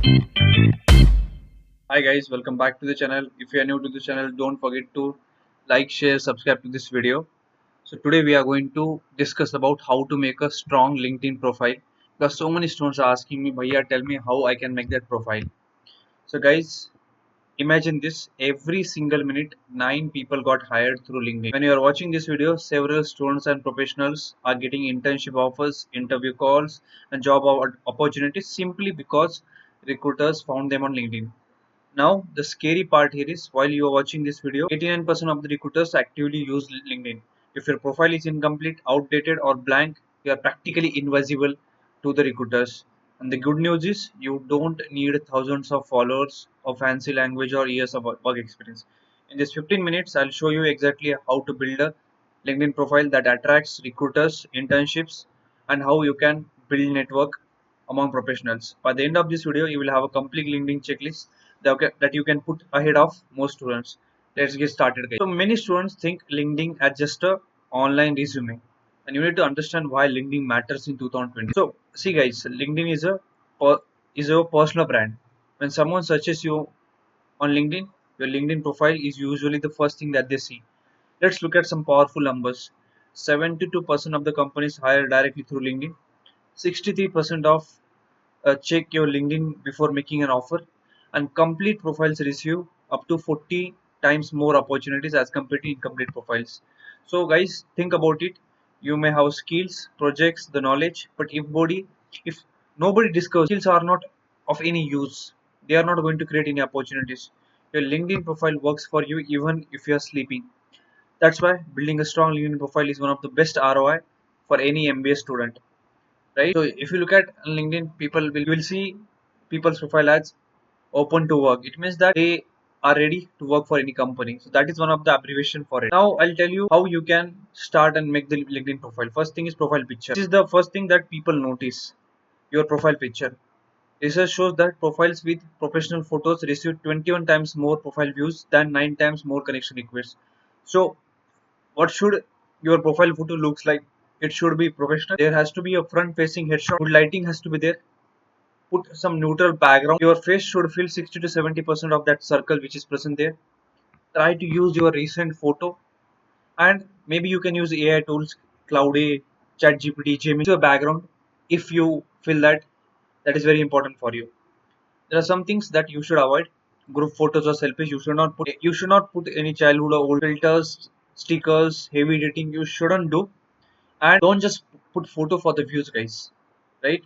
Hi guys, welcome back to the channel. If you are new to the channel, don't forget to like, share, subscribe to this video. So today we are going to discuss about how to make a strong LinkedIn profile, because so many students are asking me, Bhaiya, tell me how I can make that profile. So guys, imagine this: every single minute 9 people got hired through LinkedIn. When you are watching this video, several students and professionals are getting internship offers, interview calls, and job opportunities simply because recruiters found them on LinkedIn. Now, the scary part here is, while you are watching this video, 89% of the recruiters actively use LinkedIn. If your profile is incomplete, outdated, or blank, you are practically invisible to the recruiters. And the good news is, you don't need thousands of followers, or fancy language, or years of work experience. In this 15 minutes, I'll show you exactly how to build a LinkedIn profile that attracts recruiters, internships, and how you can build network among professionals. By the end of this video, you will have a complete LinkedIn checklist that you can put ahead of most students. Let's get started, guys. So many students think LinkedIn as just a online resume, and you need to understand why LinkedIn matters in 2020. So see, guys, LinkedIn is a personal brand. When someone searches you on LinkedIn, your LinkedIn profile is usually the first thing that they see. Let's look at some powerful numbers. 72% of the companies hire directly through LinkedIn. 63% of check your LinkedIn before making an offer, and complete profiles receive up to 40 times more opportunities as compared to incomplete profiles. So, guys, think about it. You may have skills, projects, the knowledge, but if nobody discovers skills are not of any use, they are not going to create any opportunities. Your LinkedIn profile works for you even if you are sleeping. That's why building a strong LinkedIn profile is one of the best ROI for any MBA student, right? So if you look at LinkedIn, you will see people's profile as open to work. It means that they are ready to work for any company. So that is one of the abbreviation for it. Now I'll tell you how you can start and make the LinkedIn profile. First thing is profile picture. This is the first thing that people notice: your profile picture. Research shows that profiles with professional photos receive 21 times more profile views than 9 times more connection requests. So what should your profile photo looks like? It should be professional. There has to be a front facing headshot. Good lighting has to be there. Put some neutral background. Your face should fill 60 to 70% of that circle which is present there. Try to use your recent photo, and maybe you can use AI tools, Cloudy, ChatGPT, Gemini, your background if you feel that that is very important for you. There are some things that you should avoid. Group photos or selfies. You should not put any childhood or old filters, stickers, heavy editing. You shouldn't do. And don't just put photo for the views, guys, right?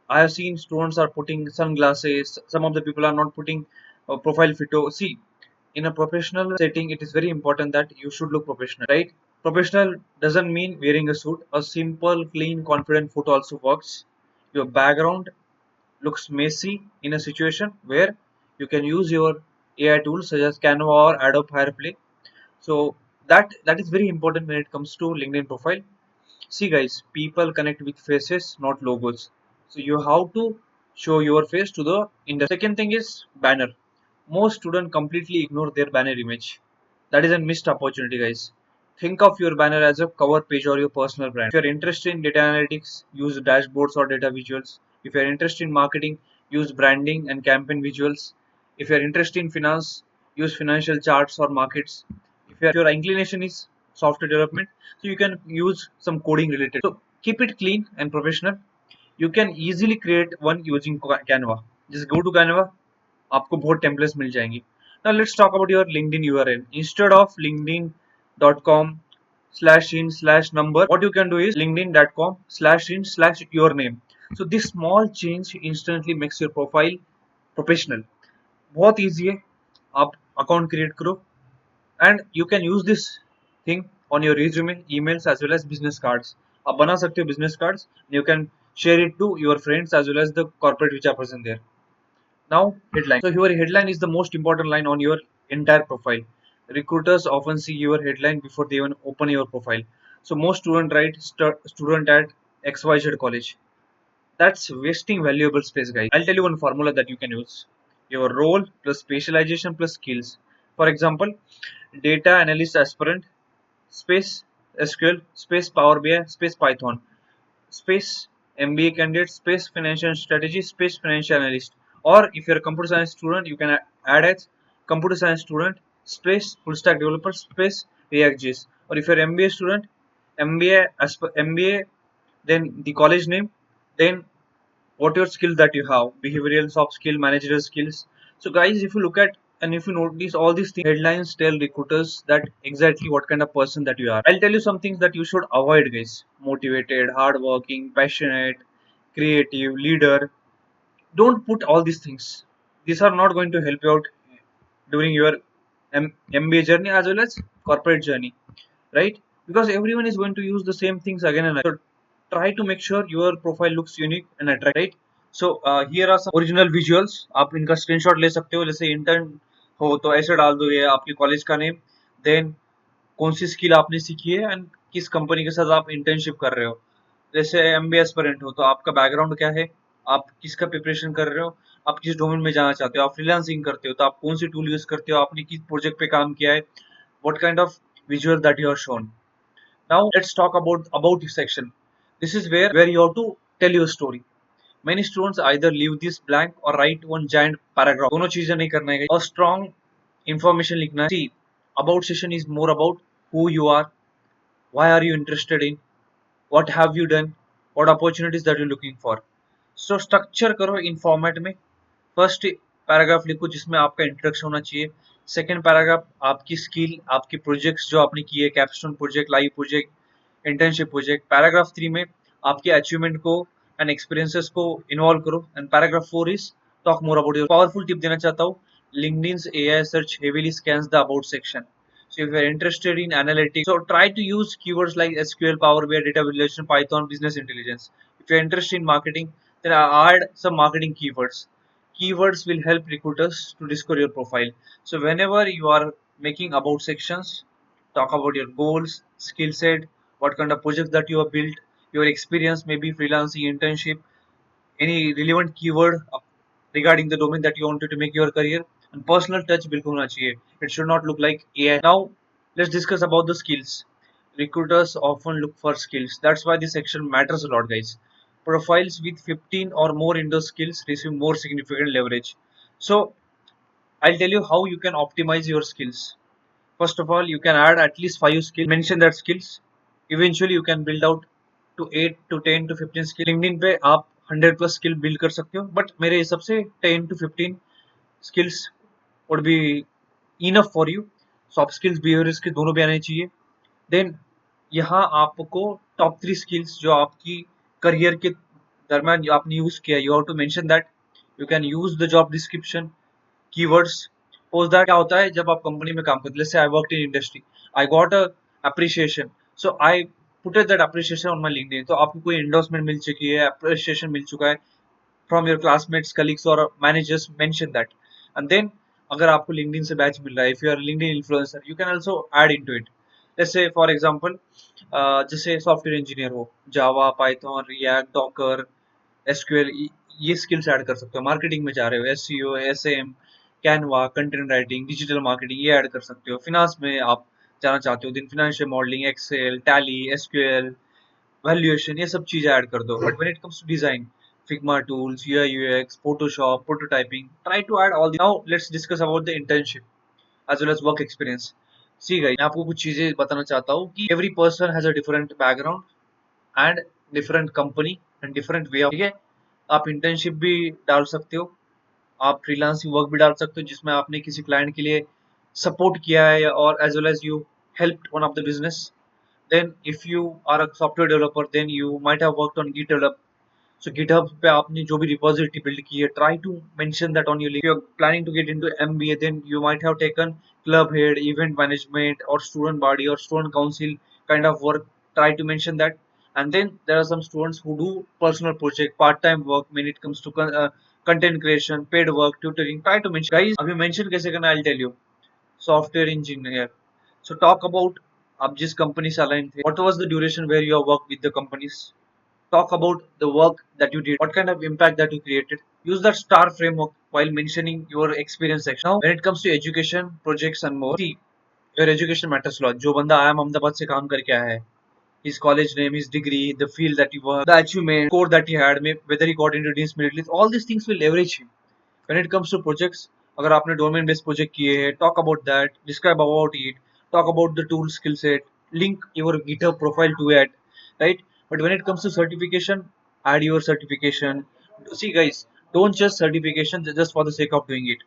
I have seen students are putting sunglasses. Some of the people are not putting profile photo. See, in a professional setting, it is very important that you should look professional, right? Professional doesn't mean wearing a suit. A simple, clean, confident photo also works. Your background looks messy in a situation where you can use your AI tools such as Canva or Adobe Firefly. So that is very important when it comes to LinkedIn profile. See, guys, people connect with faces, not logos. So you have to show your face to the industry. Second thing is banner. Most students completely ignore their banner image. That is a missed opportunity, guys. Think of your banner as a cover page or your personal brand. If you're interested in data analytics, use dashboards or data visuals. If you're interested in marketing, use branding and campaign visuals. If you're interested in finance, use financial charts or markets. If your inclination is software development, so you can use some coding related. So keep it clean and professional. You can easily create one using Canva. Just go to Canva, आपको बहुत templates मिल जाएंगी. Now let's talk about your LinkedIn URL. Instead of linkedin.com/in/number, what you can do is linkedin.com/in/your name. So this small change instantly makes your profile professional. बहुत easy है. आप account create करो, and you can use this thing on your resume, emails, as well as business cards. आप बना सकते हो business cards. You can share it to your friends as well as the corporate which are present there. Now, headline. So your headline is the most important line on your entire profile. Recruiters often see your headline before they even open your profile. So most student write student at XYZ college. That's wasting valuable space, guys. I'll tell you one formula that you can use: your role plus specialization plus skills. For example, data analyst aspirant space SQL space Power BI space Python space MBA candidate space financial strategy space financial analyst. Or if you're a computer science student, you can add as computer science student space full stack developer space React.js. Or if you're MBA student, MBA as per MBA, then the college name, then what your skills that you have, behavioral, soft skill, managerial skills. So guys, if you look at and if you notice all these things, headlines tell recruiters that exactly what kind of person that you are. I'll tell you some things that you should avoid, guys. Motivated, hardworking, passionate, creative, leader. Don't put all these things. These are not going to help you out during your MBA journey as well as corporate journey, right? Because everyone is going to use the same things again and again. So try to make sure your profile looks unique and attractive, right? So here are some original visuals. आप इनका screenshot ले सकते हो. जैसे intern हो तो ऐसे डाल दो, ये आपके कॉलेज का नेम, देन कौन सी स्किल आपने सीखी है एंड किस कंपनी के साथ आप इंटर्नशिप कर रहे हो. जैसे एमबीए एस्पिरेंट हो तो आपका बैकग्राउंड क्या है, आप किसका प्रिपरेशन कर रहे हो, आप किस डोमेन में जाना चाहते हो, आप फ्रीलांसिंग करते हो तो आप कौन सी टूल यूज करते हो, आपने किस प्रोजेक्ट पे काम किया है, what kind of visual that you are shown. Now let's talk about this section. This is where you have to tell your story. Many students either leave this blank or write one giant paragraph. दोनों चीजें नहीं करना है. A strong information लिखना है. See, about session is more about who you are, why are you interested in, what have you done, what opportunities that you're looking for. So structure करो इन format में. फर्स्ट पैराग्राफ लिखो जिसमें आपका introduction होना चाहिए. सेकंड पैराग्राफ आपकी skill, आपके प्रोजेक्ट्स जो आपने किए, capstone project, live project, internship project. Paragraph 3 में आपके अचीवमेंट को एंड एक्सपीरियंसेस को इन्वॉल्व करो. And paragraph 4 is talk more about your. Powerful tip देना चाहता हूँ. LinkedIn's AI search heavily scans the about section. So if you're interested in analytics, so try to use keywords like SQL, Power BI, data visualization, Python, business intelligence. If you're interested in marketing, then add some marketing keywords. Keywords will help recruiters to discover your profile. So whenever you are making about sections, talk about your goals, skill set, what kind of projects that you have built, your experience, maybe freelancing, internship, any relevant keyword regarding the domain that you wanted to make your career, and personal touch बिल्कुल होना चाहिए. It should not look like AI. Now let's discuss about the skills. Recruiters often look for skills. That's why this section matters a lot, guys. Profiles with 15 or more Indo skills receive more significant leverage. So I'll tell you how you can optimize your skills. First of all, you can add at least 5 skills. Mention that skills. Eventually, you can build out to 8 to 10 to 15 skills. LinkedIn पे आप 100 plus skill build कर सकते हो, but मेरे हिसाब से 10 to 15 skills would be enough for you. Soft skills, behaviour skills दोनों भी आने चाहिए. देन यहाँ आपको टॉप 3 स्किल्स जो आपकी करियर के दरम्यान जो आपने यूज किया, you have to mention that. You can use the job description, keywords. Post that क्या होता है जब आप कंपनी में काम करते हैं. जैसे I work in industry, I got a appreciation, so I put that appreciation on my LinkedIn. तो आपको कोई एंडोर्समेंट मिल चुकी है, अप्रिशिएशन मिल चुका है फ्रॉम योर क्लासमेट्स, कलीग्स और managers, mention that. And then अगर आपको लिंक्डइन से बैच मिल रहा है, if you are LinkedIn influencer, you can also add into it. जैसे फॉर एग्जांपल, जैसे सॉफ्टवेयर इंजीनियर हो, Java, Python, React, Docker, SQL, ये स्किल्स ऐड कर सकते हो. मार्केटिंग में जा रहे हो, SEO, SM, Canva, content writing, digital marketing, ये ऐड कर सकते हो. फिनांस में आप जाना चाहते हो, then financial modelling, Excel, Tally, SQL, valuation, ये सब चीजें ऐड कर दो. But when it comes to design, Figma tools, UI UX, Photoshop, prototyping, try to add all. Now let's discuss about the internship as well as work experience. See guys, मैं आपको कुछ चीजें बताना चाहता हूँ कि every person has a different background and different company and different way of. ठीक है, आप इंटर्नशिप भी डाल सकते हो, आप फ्रीलांसिंग वर्क भी डाल सकते हो जिसमें आपने किसी क्लाइंट के लिए सपोर्ट किया है, और as well as you helped one of the business. Then if you are a software developer, then you might have worked on GitHub. So GitHub पे आपने जो भी रिपोजिटरी बिल्ड की है, try to mention that on your LinkedIn. You are planning to get into MBA, then you might have taken club head, event management और student body और student council kind of work. Try to mention that. And then there are some students who do personal project, part-time work when it comes to content creation, paid work, tutoring. Try to mention. Guys, अभी mention कैसे करना, I'll tell you. Software engineer. So talk about आप जिस company से align थे, what was the duration where you have worked with the companies. Talk about the work that you did, what kind of impact that you created. Use that star framework while mentioning your experience section. Now when it comes to education, projects and more, see, your education matters a lot. जो बंदा आया अहमदाबाद से काम करके आया है, his college name, his degree, the field that he worked, the achievement, score that he had, whether he got into dean's merit list, all these things will leverage him. When it comes to projects, अगर आपने domain based project किए हैं, talk about that, describe about it, talk about the tool skill set, link your GitHub profile to it, right? But when it comes to certification, add your certification. See guys, don't just certification just for the sake of doing it.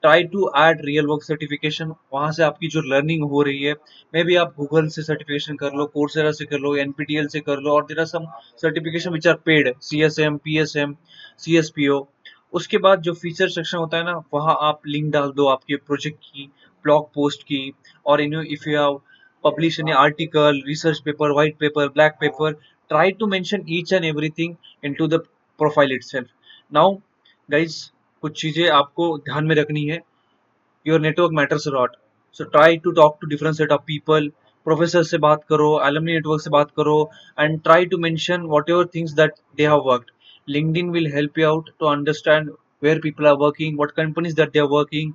Try to add real work certification, वहां से आपकी जो learning हो रही है, maybe आप Google से certification कर लो, कोर्सेरा से कर लो, एनपीटीएल से कर लो, और there are some certification which are paid, CSM, PSM, CSPO. उसके बाद जो फीचर सेक्शन होता है ना, वहां आप लिंक डाल दो आपके प्रोजेक्ट की, ब्लॉग पोस्ट की, और if you have publish any article, research paper, white paper, black paper, try to mention each and everything into the profile itself. Now guys, कुछ चीजें आपको ध्यान में रखनी है। Your network matters lot, so try to talk to different set of people, professor से बात करो, एलुमनी नेटवर्क से बात करो, and try to mention whatever things that they have worked. LinkedIn will help you out to understand where people are working, what companies that they are working,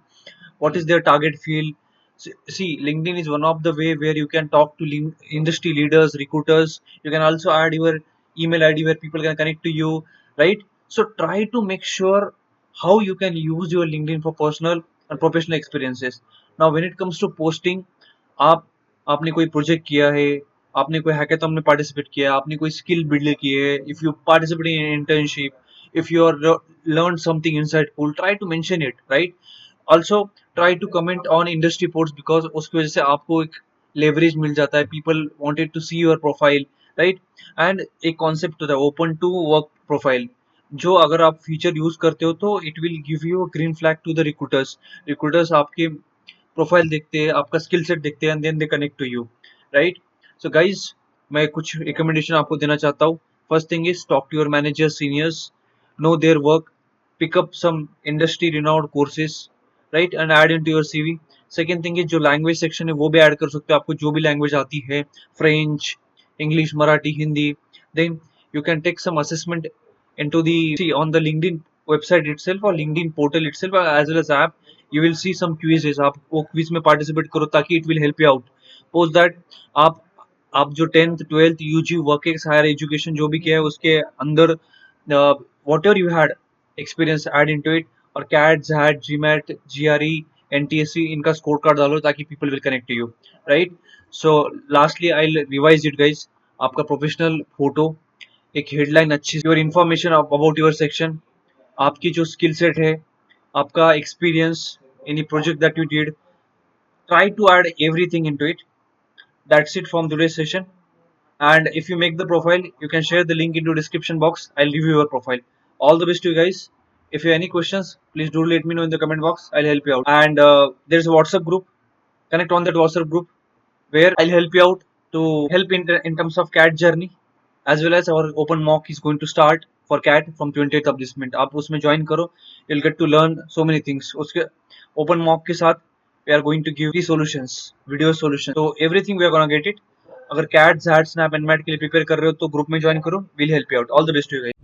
what is their target field. See, LinkedIn is one of the way where you can talk to industry leaders, recruiters. You can also add your email id where people can connect to you, right? So try to make sure how you can use your LinkedIn for personal and professional experiences. Now when it comes to posting, आप आपने कोई project किया है, आपने कोई hackathon में participate किया, आपने कोई स्किल बिल्ड की है, if you participate in internship, if you are learned something insightful, try to mention it, right? Also try to comment on industry posts, because उसकी वजह से आपको एक leverage मिल जाता है, people wanted to see your profile, right? And एक concept होता है open to work profile, जो अगर आप फीचर यूज करते हो तो it will give you green flag to the recruiters. Recruiters आपके प्रोफाइल देखते हैं, आपका स्किल सेट देखते हैं, and then they connect to you, right? So guys, मैं कुछ रिकमेंडेशन आपको देना चाहता हूँ। First thing is talk to your manager, seniors, know their work, pick up some industry renowned courses, right, and add into your CV. Second thing is जो language section है वो भी add कर सकते हो, आपको जो भी language आती है, French, English, Marathi, Hindi. Then you can take some assessment into the, see, on the LinkedIn website itself or LinkedIn portal itself, as well as app, you will see some quizzes, आप वो quiz में participate करो ताकि it will help you out. Post that आप जो 10th 12th UG work ex higher education जो भी किया है उसके अंदर whatever you had experience add into it, और CAT, XAT, GMAT, GRE, NTSC, इनका स्कोर कार्ड डालो ताकि people will connect to you, right? So lastly I revise it guys, आपका प्रोफेशनल फोटो, एक हेडलाइन अच्छी, your information about your section, आपकी जो skill set है, आपका experience, any project that you did, try to add everything into it. That's it from today's session. And if you make the profile, you can share the link into description box. I'll give you your profile. All the best to you guys. If you have any questions, please do let me know in the comment box. I'll help you out. And there's a WhatsApp group. Connect on that WhatsApp group where I'll help you out to help in terms of CAT journey, as well as our open mock is going to start for CAT from 28th of this month. आप उसमें join करो, you'll get to learn so many things. उसके open mock के साथ we are going to give the solutions, video solutions. So everything we are gonna get it. अगर CAT, ZAT, SNAP, NMAT के लिए prepare कर रहे हो तो ग्रुप में ज्वाइन करो, will help you out. All the best to you guys.